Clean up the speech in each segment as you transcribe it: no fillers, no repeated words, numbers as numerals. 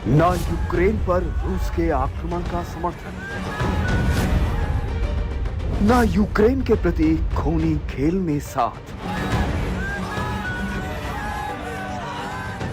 ना यूक्रेन पर रूस के आक्रमण का समर्थन, ना यूक्रेन के प्रति खूनी खेल में साथ,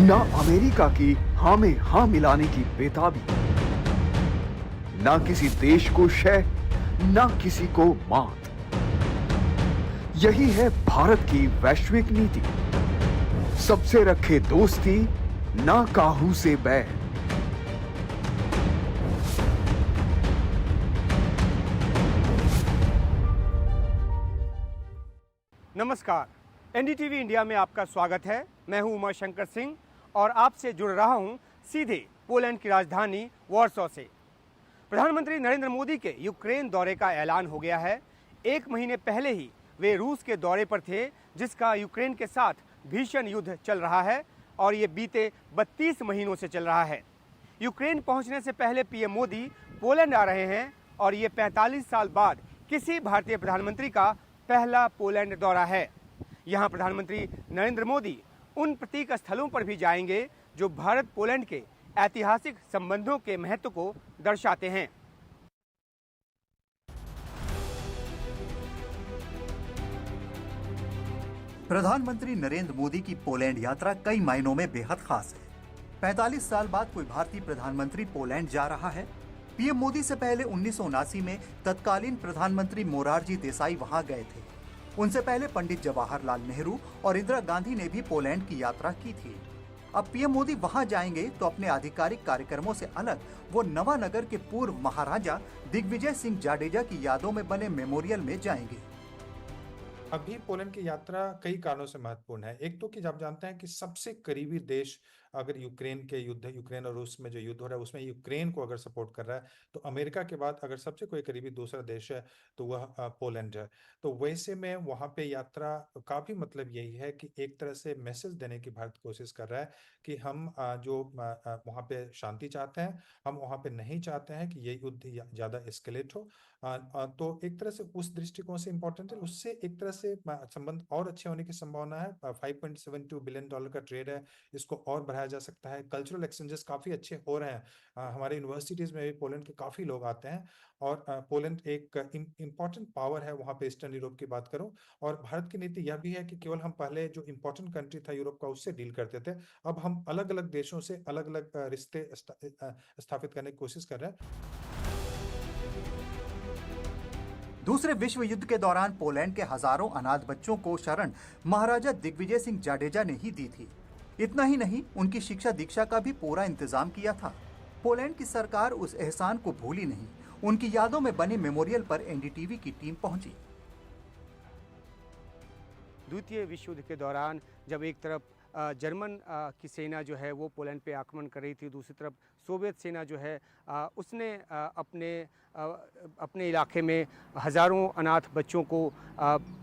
ना अमेरिका की हां में हां मिलाने की बेताबी, ना किसी देश को शह, ना किसी को मात। यही है भारत की वैश्विक नीति। सबसे रखे दोस्ती, ना काहू से बैर। नमस्कार, एनडीटीवी इंडिया में आपका स्वागत है। मैं हूं उमा शंकर सिंह और आपसे जुड़ रहा हूं सीधे पोलैंड की राजधानी वॉर्सो से। प्रधानमंत्री नरेंद्र मोदी के यूक्रेन दौरे का ऐलान हो गया है। एक महीने पहले ही वे रूस के दौरे पर थे, जिसका यूक्रेन के साथ भीषण युद्ध चल रहा है और ये बीते 32 महीनों से चल रहा है। यूक्रेन पहुंचने से पहले पीएम मोदी पोलैंड आ रहे हैं और ये 45 साल बाद किसी भारतीय प्रधानमंत्री का पहला पोलैंड दौरा है। यहाँ प्रधानमंत्री नरेंद्र मोदी उन प्रतीक स्थलों पर भी जाएंगे जो भारत पोलैंड के ऐतिहासिक संबंधों के महत्व को दर्शाते हैं। प्रधानमंत्री नरेंद्र मोदी की पोलैंड यात्रा कई मायनों में बेहद खास है। 45 साल बाद कोई भारतीय प्रधानमंत्री पोलैंड जा रहा है। पीएम मोदी से पहले 1979 में तत्कालीन प्रधानमंत्री मोरारजी देसाई वहां गए थे। उनसे पहले पंडित जवाहरलाल नेहरू और इंदिरा गांधी ने भी पोलैंड की यात्रा की थी। अब पीएम मोदी वहां जाएंगे तो अपने आधिकारिक कार्यक्रमों से अलग वो नवानगर के पूर्व महाराजा दिग्विजय सिंह जाडेजा की यादों में बने मेमोरियल में जाएंगे। अभी पोलैंड की यात्रा कई कारणों से महत्वपूर्ण है। एक तो कि आप जानते हैं कि सबसे करीबी देश अगर यूक्रेन और रूस में जो युद्ध हो रहा है उसमें यूक्रेन को अगर सपोर्ट कर रहा है, तो अमेरिका के बाद अगर सबसे कोई करीबी दूसरा देश है तो वह पोलैंड है। तो वैसे में वहाँ पे यात्रा का भी मतलब यही है कि एक तरह से मैसेज देने की भारत कोशिश कर रहा है कि हम वहाँ पे शांति चाहते हैं, हम वहाँ पे नहीं चाहते हैं कि ये युद्ध ज़्यादा एस्केलेट हो। तो एक तरह से उस दृष्टिकोण से इम्पोर्टेंट है। उससे एक तरह से संबंध और अच्छे होने की संभावना है। $5.72 बिलियन का ट्रेड है, इसको और बढ़ाया जा सकता है। कल्चरल एक्सचेंजेस काफी अच्छे हो रहे हैं। हमारे यूनिवर्सिटीज में भी पोलैंड के काफी लोग आते हैं और पोलैंड एक इम्पोर्टेंट पावर है वहां पे। ईस्टर्न यूरोप की बात करूं और भारत की नीति यह भी है कि केवल हम पहले जो इम्पोर्टेंट कंट्री था यूरोप का उससे डील करते थे, अब हम अलग अलग देशों से अलग अलग रिश्ते स्थापित करने की कोशिश कर रहे हैं। दूसरे विश्व युद्ध के दौरान पोलैंड के हजारों अनाथ बच्चों को शरण महाराजा दिग्विजय सिंह जाडेजा ने ही दी थी। इतना ही नहीं, उनकी शिक्षा दीक्षा का भी पूरा इंतजाम किया था। पोलैंड की सरकार उस एहसान को भूली नहीं। उनकी यादों में बने मेमोरियल पर एनडीटीवी की टीम पहुंची। द्वितीय विश्व युद्ध के दौरान जब एक तरफ जर्मन की सेना जो है वो पोलैंड पे आक्रमण कर रही थी, दूसरी तरफ सोवियत सेना जो है उसने अपने इलाके में हज़ारों अनाथ बच्चों को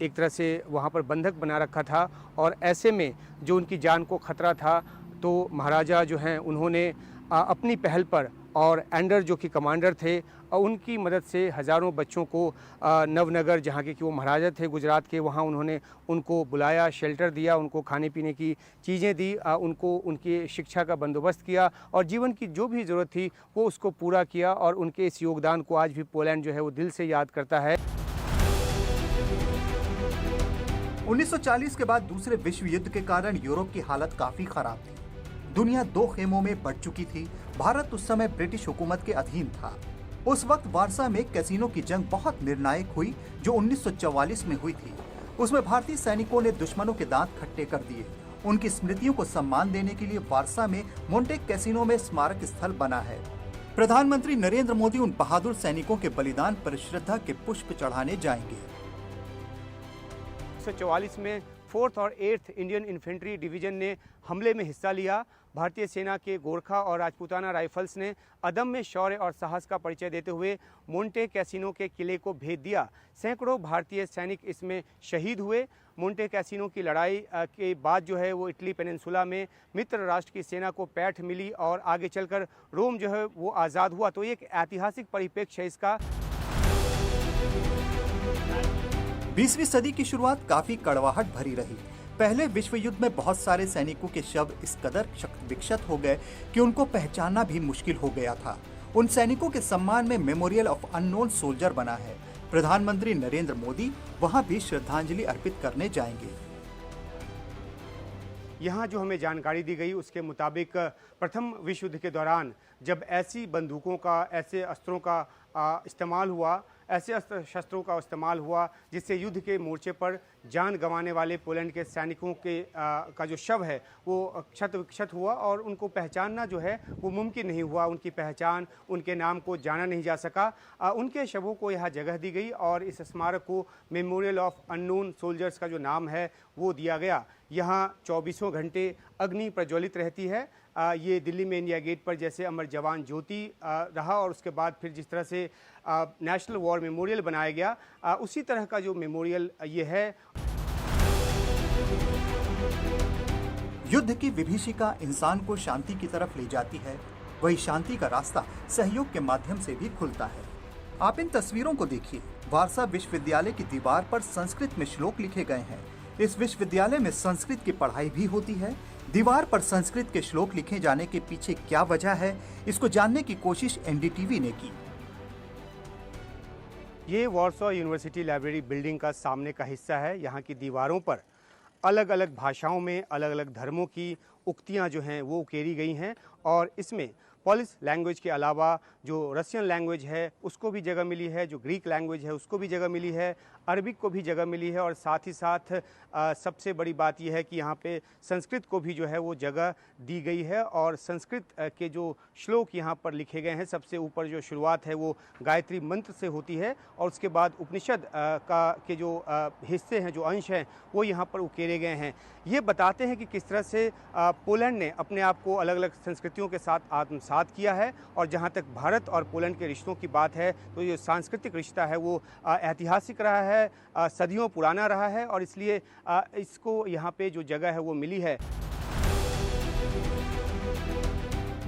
एक तरह से वहाँ पर बंधक बना रखा था। और ऐसे में जो उनकी जान को खतरा था, तो महाराजा जो हैं उन्होंने अपनी पहल पर और एंडर जो कि कमांडर थे उनकी मदद से हज़ारों बच्चों को नवनगर, जहाँ के कि वो महाराजा थे गुजरात के, वहाँ उन्होंने उनको बुलाया, शेल्टर दिया, उनको खाने पीने की चीज़ें दी, उनको उनकी शिक्षा का बंदोबस्त किया और जीवन की जो भी ज़रूरत थी वो उसको पूरा किया। और उनके इस योगदान को आज भी पोलैंड जो है वो दिल से याद करता है। 1940 के बाद दूसरे विश्व युद्ध के कारण यूरोप की हालत काफी खराब थी। दुनिया दो खेमों में बंट चुकी थी। भारत उस समय ब्रिटिश हुकूमत के अधीन था। उस वक्त वारसा में कैसीनो की जंग बहुत निर्णायक हुई जो 1944 में हुई थी। उसमें भारतीय सैनिकों ने दुश्मनों के दांत खट्टे कर दिए। उनकी स्मृतियों को सम्मान देने के लिए वारसा में मोंटेक कैसीनो में स्मारक स्थल बना है। प्रधानमंत्री नरेंद्र मोदी उन बहादुर सैनिकों के बलिदान पर श्रद्धा के पुष्प चढ़ाने जाएंगे। 1944 में 4th और 8th इंडियन इन्फेंट्री डिवीजन ने हमले में हिस्सा लिया। भारतीय सेना के गोरखा और राजपूताना राइफल्स ने अदम्य शौर्य और साहस का परिचय देते हुए मोंटे कैसीनो के किले को भेद दिया। सैकड़ों भारतीय सैनिक इसमें शहीद हुए। मोंटे कैसीनो की लड़ाई के बाद जो है वो इटली पेनिनसुला में मित्र राष्ट्र की सेना को पैठ मिली और आगे चलकर रोम जो है वो आज़ाद हुआ। तो ये एक ऐतिहासिक परिप्रेक्ष्य है इसका। 20वीं सदी की शुरुआत काफी कड़वाहट भरी रही। पहले विश्व युद्ध में बहुत सारे सैनिकों के शव इस कदर विक्षत हो गए कि उनको पहचानना भी मुश्किल हो गया था। उन सैनिकों के सम्मान में मेमोरियल ऑफ अननोन सोल्जर बना है। प्रधानमंत्री नरेंद्र मोदी वहां भी श्रद्धांजलि अर्पित करने जाएंगे। यहाँ जो हमें जानकारी दी गई उसके मुताबिक प्रथम विश्व युद्ध के दौरान जब ऐसी बंदूकों का, ऐसे अस्त्रों का इस्तेमाल हुआ, ऐसे अस्त्र शस्त्रों का इस्तेमाल हुआ जिससे युद्ध के मोर्चे पर जान गंवाने वाले पोलैंड के सैनिकों के का जो शव है वो क्षत विक्षत हुआ और उनको पहचानना जो है वो मुमकिन नहीं हुआ। उनकी पहचान, उनके नाम को जाना नहीं जा सका। उनके शवों को यहाँ जगह दी गई और इस स्मारक को मेमोरियल ऑफ अननोन सोल्जर्स का जो नाम है वो दिया गया। यहाँ 24 घंटे अग्नि प्रज्वलित रहती है। ये दिल्ली में इंडिया गेट पर जैसे अमर जवान ज्योति रहा और उसके बाद फिर जिस तरह से नेशनल वॉर मेमोरियल बनाया गया, उसी तरह का जो मेमोरियल ये है। युद्ध की विभीषिका इंसान को शांति की तरफ ले जाती है, वही शांति का रास्ता सहयोग के माध्यम से भी खुलता है। आप इन तस्वीरों को देखिए। वारसा विश्वविद्यालय की दीवार पर संस्कृत में श्लोक लिखे गए हैं। इस विश्वविद्यालय में संस्कृत की पढ़ाई भी होती है। दीवार पर संस्कृत के श्लोक लिखे जाने के पीछे क्या वजह है, इसको जानने की कोशिश एनडीटीवी ने की। ये वॉर्सो यूनिवर्सिटी लाइब्रेरी बिल्डिंग का सामने का हिस्सा है। यहाँ की दीवारों पर अलग अलग भाषाओं में अलग अलग धर्मों की उक्तियाँ जो हैं वो उकेरी गई हैं और इसमें पोलिश लैंग्वेज के अलावा जो रशियन लैंग्वेज है उसको भी जगह मिली है, जो ग्रीक लैंग्वेज है उसको भी जगह मिली है, अरबिक को भी जगह मिली है और साथ ही साथ सबसे बड़ी बात यह है कि यहाँ पे संस्कृत को भी जो है वो जगह दी गई है और संस्कृत के जो श्लोक यहाँ पर लिखे गए हैं, सबसे ऊपर जो शुरुआत है वो गायत्री मंत्र से होती है और उसके बाद उपनिषद के जो हिस्से हैं, जो अंश हैं वो यहाँ पर उकेरे गए हैं। ये बताते हैं कि किस तरह से पोलैंड ने अपने आप को अलग अलग संस्कृतियों के साथ आत्मसात किया है और जहाँ तक भारत और पोलैंड के रिश्तों की बात है तो ये सांस्कृतिक रिश्ता है वो ऐतिहासिक रहा है, सदियों पुराना रहा है और इसलिए इसको यहाँ पे जो जगह है वो मिली है।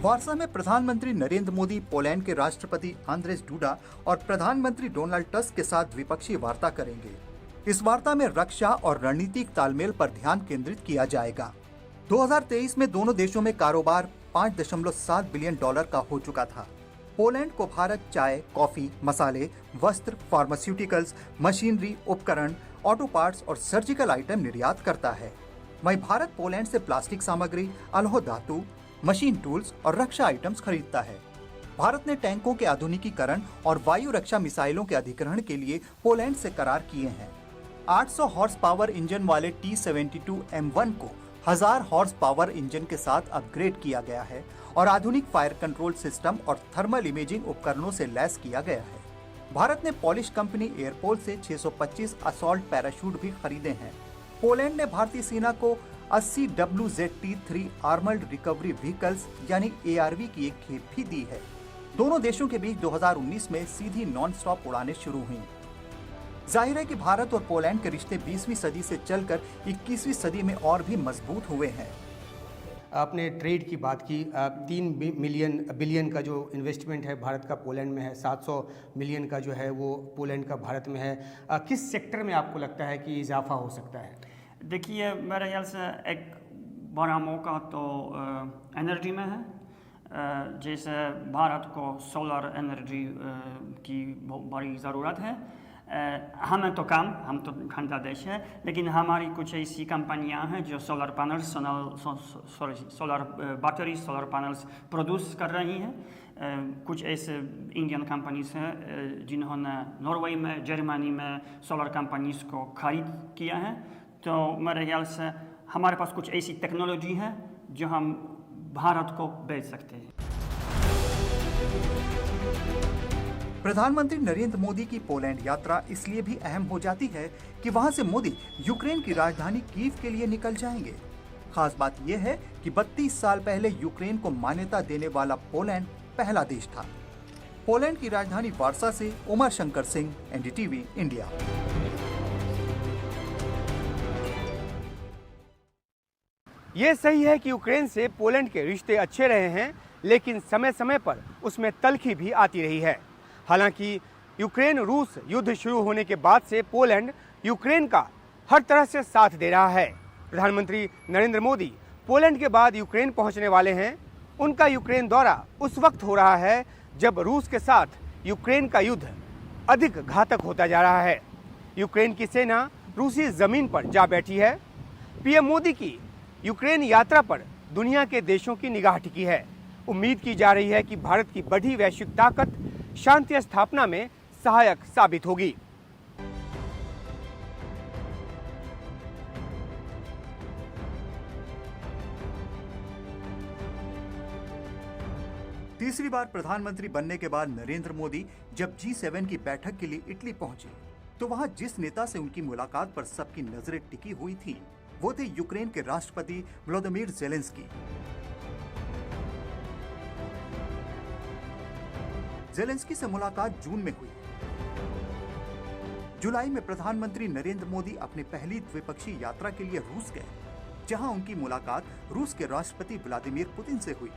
वारसा में प्रधानमंत्री नरेंद्र मोदी पोलैंड के राष्ट्रपति आंद्रेस डूडा और प्रधानमंत्री डोनाल्ड टस्क के साथ द्विपक्षीय वार्ता करेंगे। इस वार्ता में रक्षा और रणनीतिक तालमेल पर ध्यान केंद्रित किया जाएगा। 2023 में दोनों देशों में कारोबार $5.7 बिलियन का हो चुका था। पोलैंड को भारत चाय, कॉफी, मसाले, वस्त्र, फार्मास्यूटिकल्स, मशीनरी, उपकरण, ऑटो पार्ट्स और सर्जिकल आइटम निर्यात करता है। वहीं भारत पोलैंड से प्लास्टिक सामग्री, अलोह धातु, मशीन टूल्स और रक्षा आइटम्स खरीदता है। भारत ने टैंकों के आधुनिकीकरण और वायु रक्षा मिसाइलों के अधिग्रहण के लिए पोलैंड से करार किए हैं। 800 हॉर्स पावर इंजन वाले T-72M1 को 1000 हॉर्स पावर इंजन के साथ अपग्रेड किया गया है और आधुनिक फायर कंट्रोल सिस्टम और थर्मल इमेजिंग उपकरणों से लैस किया गया है। भारत ने पॉलिश कंपनी एयरपोल से 625 असॉल्ट पैराशूट भी खरीदे हैं। पोलैंड ने भारतीय सेना को 80 WZT-3 आर्मर्ड रिकवरी व्हीकल्स यानी ARV की एक खेप भी दी है। दोनों देशों के बीच 2019 में सीधी नॉन स्टॉप उड़ानें शुरू हुई। जाहिर है कि भारत और पोलैंड के रिश्ते 20वीं सदी से चलकर 21वीं सदी में और भी मजबूत हुए हैं। आपने ट्रेड की बात की, 3 बिलियन का जो इन्वेस्टमेंट है भारत का पोलैंड में है, 700 मिलियन का जो है वो पोलैंड का भारत में है। किस सेक्टर में आपको लगता है कि इजाफा हो सकता है? देखिए, मेरे ख्याल से एक बड़ा मौका तो एनर्जी में है। जैसे भारत को सोलर एनर्जी की बहुत बड़ी ज़रूरत है। हमें तो कम, हम तो ठंडा देश है, लेकिन हमारी कुछ ऐसी कंपनियां हैं जो solar panels, solar battery, solar panels produce कर रही हैं। कुछ ऐसे इंडियन कंपनीज हैं जिन्होंने नॉर्वे में, जर्मनी में सोलर कंपनीज को खरीद किया है। तो मेरे ख्याल से हमारे पास कुछ ऐसी टेक्नोलॉजी है जो हम भारत को बेच सकते हैं। प्रधानमंत्री नरेंद्र मोदी की पोलैंड यात्रा इसलिए भी अहम हो जाती है कि वहां से मोदी यूक्रेन की राजधानी कीव के लिए निकल जाएंगे। खास बात यह है कि 32 साल पहले यूक्रेन को मान्यता देने वाला पोलैंड पहला देश था। पोलैंड की राजधानी वारसा से उमर शंकर सिंह, एनडीटीवी इंडिया। ये सही है कि यूक्रेन से पोलैंड के रिश्ते अच्छे रहे हैं, लेकिन समय समय पर उसमें तल्खी भी आती रही है। हालांकि यूक्रेन रूस युद्ध शुरू होने के बाद से पोलैंड यूक्रेन का हर तरह से साथ दे रहा है। प्रधानमंत्री नरेंद्र मोदी पोलैंड के बाद यूक्रेन पहुंचने वाले हैं। उनका यूक्रेन दौरा उस वक्त हो रहा है जब रूस के साथ यूक्रेन का युद्ध अधिक घातक होता जा रहा है। यूक्रेन की सेना रूसी जमीन पर जा बैठी है। पीएम मोदी की यूक्रेन यात्रा पर दुनिया के देशों की निगाह टिकी है। उम्मीद की जा रही है कि भारत की बढ़ी वैश्विक ताकत शांति स्थापना में सहायक साबित होगी। तीसरी बार प्रधानमंत्री बनने के बाद नरेंद्र मोदी जब G7 की बैठक के लिए इटली पहुंचे तो वहां जिस नेता से उनकी मुलाकात पर सबकी नजरें टिकी हुई थी वो थे यूक्रेन के राष्ट्रपति व्लादिमीर ज़ेलेंस्की। ज़ेलेंस्की से मुलाकात जून में हुई। जुलाई में प्रधानमंत्री नरेंद्र मोदी अपनी पहली द्विपक्षीय यात्रा के लिए रूस गए, जहां उनकी मुलाकात रूस के राष्ट्रपति व्लादिमीर पुतिन से हुई।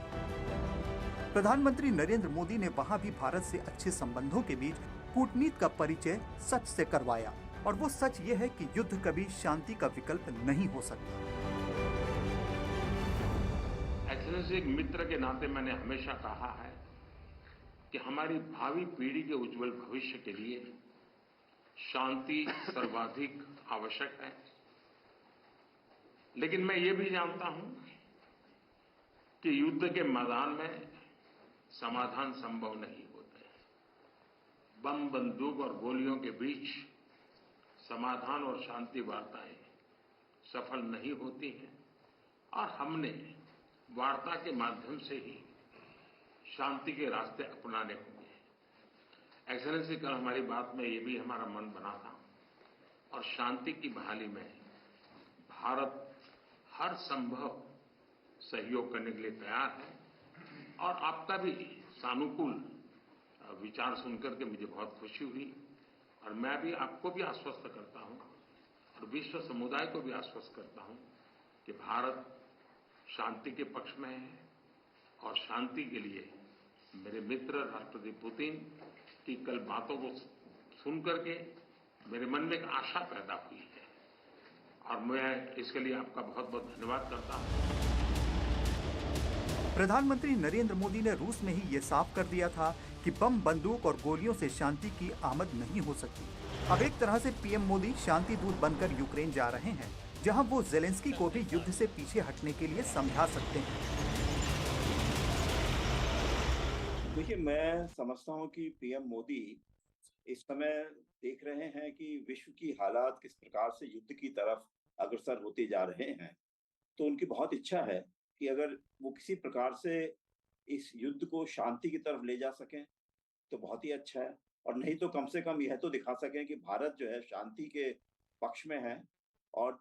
प्रधानमंत्री नरेंद्र मोदी ने वहां भी भारत से अच्छे संबंधों के बीच कूटनीति का परिचय सच से करवाया, और वो सच ये है कि युद्ध कभी शांति का विकल्प नहीं हो सकता। एक्सेलेंसी, एक मित्र के नाते मैंने हमेशा कहा है कि हमारी भावी पीढ़ी के उज्जवल भविष्य के लिए शांति सर्वाधिक आवश्यक है। लेकिन मैं ये भी जानता हूं कि युद्ध के मैदान में समाधान संभव नहीं होते। बम, बंदूक और गोलियों के बीच समाधान और शांति वार्ताएं सफल नहीं होती हैं, और हमने वार्ता के माध्यम से ही शांति के रास्ते अपनाने होंगे। एक्सेलेंसी, कल हमारी बात में ये भी हमारा मन बना था, और शांति की बहाली में भारत हर संभव सहयोग करने के लिए तैयार है। और आपका भी सानुकूल विचार सुनकर के मुझे बहुत खुशी हुई, और मैं भी आपको भी आश्वस्त करता हूं और विश्व समुदाय को भी आश्वस्त करता हूं कि भारत शांति के पक्ष में है, और शांति के लिए मेरे मित्र राष्ट्रपति पुतिन की कल बातों को सुनकर के मेरे मन में एक आशा पैदा हुई है, और मैं इसके लिए आपका बहुत बहुत धन्यवाद करता हूं। प्रधानमंत्री नरेंद्र मोदी ने रूस में ही ये साफ कर दिया था कि बम, बंदूक और गोलियों से शांति की आमद नहीं हो सकती। अब एक तरह से पीएम मोदी शांति दूत बनकर यूक्रेन जा रहे हैं, जहां वो ज़ेलेंस्की को भी युद्ध से पीछे हटने के लिए समझा सकते हैं। देखिए, मैं समझता हूं कि पीएम मोदी इस समय देख रहे हैं कि विश्व की हालात किस प्रकार से युद्ध की तरफ अग्रसर होते जा रहे हैं, तो उनकी बहुत इच्छा है कि अगर वो किसी प्रकार से इस युद्ध को शांति की तरफ ले जा सकें तो बहुत ही अच्छा है, और नहीं तो कम से कम यह तो दिखा सकें कि भारत जो है शांति के पक्ष में है, और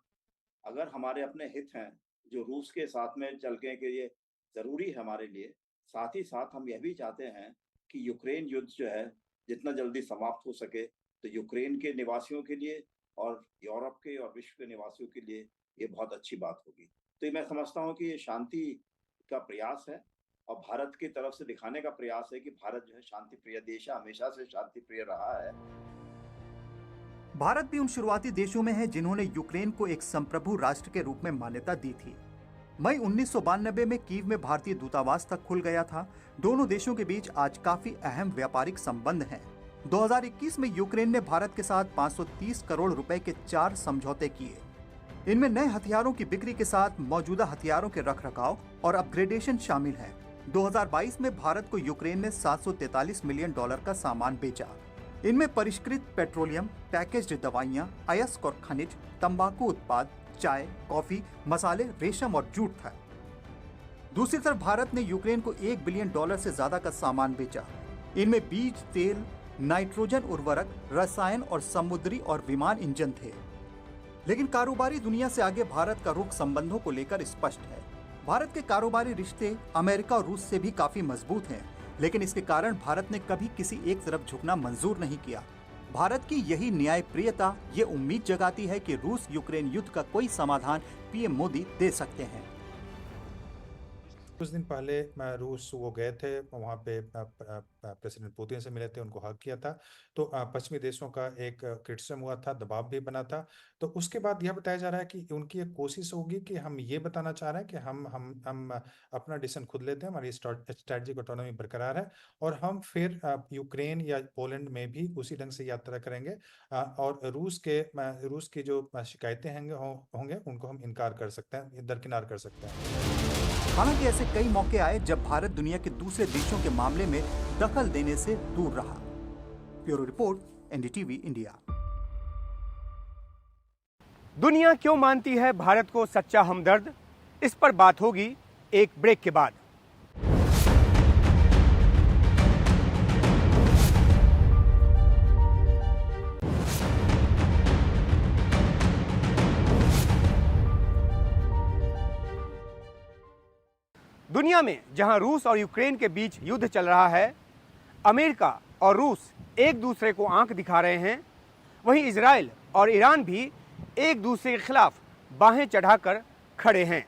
अगर हमारे अपने हित हैं जो रूस के साथ में चल के ये जरूरी है हमारे लिए, साथ ही साथ हम यह भी चाहते हैं कि यूक्रेन युद्ध जो है जितना जल्दी समाप्त हो सके, तो यूक्रेन के निवासियों के लिए और यूरोप के और विश्व के निवासियों के लिए ये बहुत अच्छी बात होगी। तो मैं समझता हूँ कि ये शांति का प्रयास है, और भारत की तरफ से दिखाने का प्रयास है कि भारत जो है शांति प्रिय देश है, हमेशा से शांति प्रिय रहा है। भारत भी उन शुरुआती देशों में है जिन्होंने यूक्रेन को एक संप्रभु राष्ट्र के रूप में मान्यता दी थी। मई 1992 में कीव में भारतीय दूतावास तक खुल गया था। दोनों देशों के बीच आज काफी अहम व्यापारिक संबंध हैं। 2021 में यूक्रेन ने भारत के साथ 530 करोड़ रुपए के 4 समझौते किए। इनमें नए हथियारों की बिक्री के साथ मौजूदा हथियारों के रखरखाव और अपग्रेडेशन शामिल है। 2022 में भारत को यूक्रेन ने $743 मिलियन का सामान बेचा। इनमें परिष्कृत पेट्रोलियम, पैकेज्ड दवाइयां, अयस्क और खनिज, तंबाकू उत्पाद, चाय, कॉफी, मसाले, रेशम और जूट था। दूसरी तरफ भारत ने यूक्रेन को $1 बिलियन से ज्यादा का सामान बेचा। इनमें बीज तेल, नाइट्रोजन उर्वरक, रसायन और समुद्री और विमान इंजन थे। लेकिन कारोबारी दुनिया से आगे भारत का रुख संबंधों को लेकर स्पष्ट है। भारत के कारोबारी रिश्ते अमेरिका और रूस से भी काफी मजबूत हैं, लेकिन इसके कारण भारत ने कभी किसी एक तरफ झुकना मंजूर नहीं किया। भारत की यही न्यायप्रियता ये उम्मीद जगाती है कि रूस यूक्रेन युद्ध का कोई समाधान पीएम मोदी दे सकते हैं। कुछ दिन पहले रूस वो गए थे, वहाँ पे प्रेसिडेंट पुतिन से मिले थे, उनको हक किया था। तो पश्चिमी देशों का एक क्रिटिसिज्म हुआ था, दबाव भी बना था। तो उसके बाद यह बताया जा रहा है कि उनकी एक कोशिश होगी कि हम ये बताना चाह रहे हैं कि हम अपना डिसीजन खुद लेते हैं, हमारी स्ट्रेटेजिक ऑटोनॉमी बरकरार है, और हम फिर यूक्रेन या पोलैंड में भी उसी ढंग से यात्रा करेंगे, और रूस की जो शिकायतें होंगे उनको हम इनकार कर सकते हैं, दरकिनार कर सकते हैं। हालांकि ऐसे कई मौके आए जब भारत दुनिया के दूसरे देशों के मामले में दखल देने से दूर रहा। Bureau report, NDTV India. दुनिया क्यों मानती है भारत को सच्चा हमदर्द? इस पर बात होगी एक ब्रेक के बाद। दुनिया में जहां रूस और यूक्रेन के बीच युद्ध चल रहा है, अमेरिका और रूस एक दूसरे को आंख दिखा रहे हैं, वहीं इजराइल और ईरान भी एक दूसरे के खिलाफ बाहें चढ़ाकर खड़े हैं।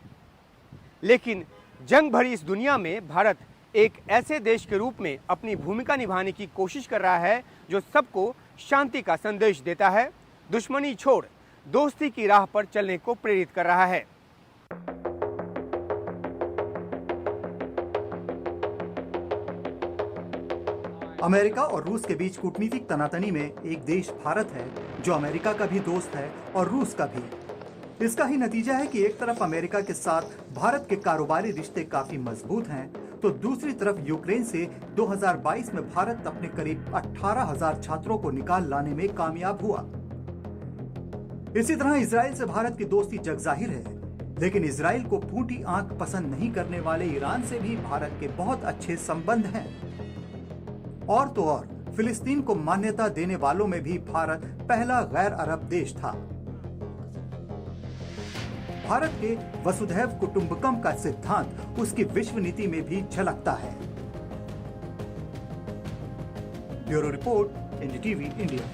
लेकिन जंग भरी इस दुनिया में भारत एक ऐसे देश के रूप में अपनी भूमिका निभाने की कोशिश कर रहा है जो सबको शांति का संदेश देता है, दुश्मनी छोड़ दोस्ती की राह पर चलने को प्रेरित कर रहा है। अमेरिका और रूस के बीच कूटनीतिक तनातनी में एक देश भारत है जो अमेरिका का भी दोस्त है और रूस का भी। इसका ही नतीजा है कि एक तरफ अमेरिका के साथ भारत के कारोबारी रिश्ते काफी मजबूत हैं, तो दूसरी तरफ यूक्रेन से 2022 में भारत अपने करीब 18,000 छात्रों को निकाल लाने में कामयाब हुआ। इसी तरह इजराइल से भारत की दोस्ती जगजाहिर है, लेकिन इजराइल को फूटी आंख पसंद नहीं करने वाले ईरान से भी भारत के बहुत अच्छे संबंध हैं। और तो और फिलिस्तीन को मान्यता देने वालों में भी भारत पहला गैर अरब देश था। भारत के वसुधैव कुटुंबकम का सिद्धांत उसकी विश्व नीति में भी झलकता है। Bureau report, NDTV India.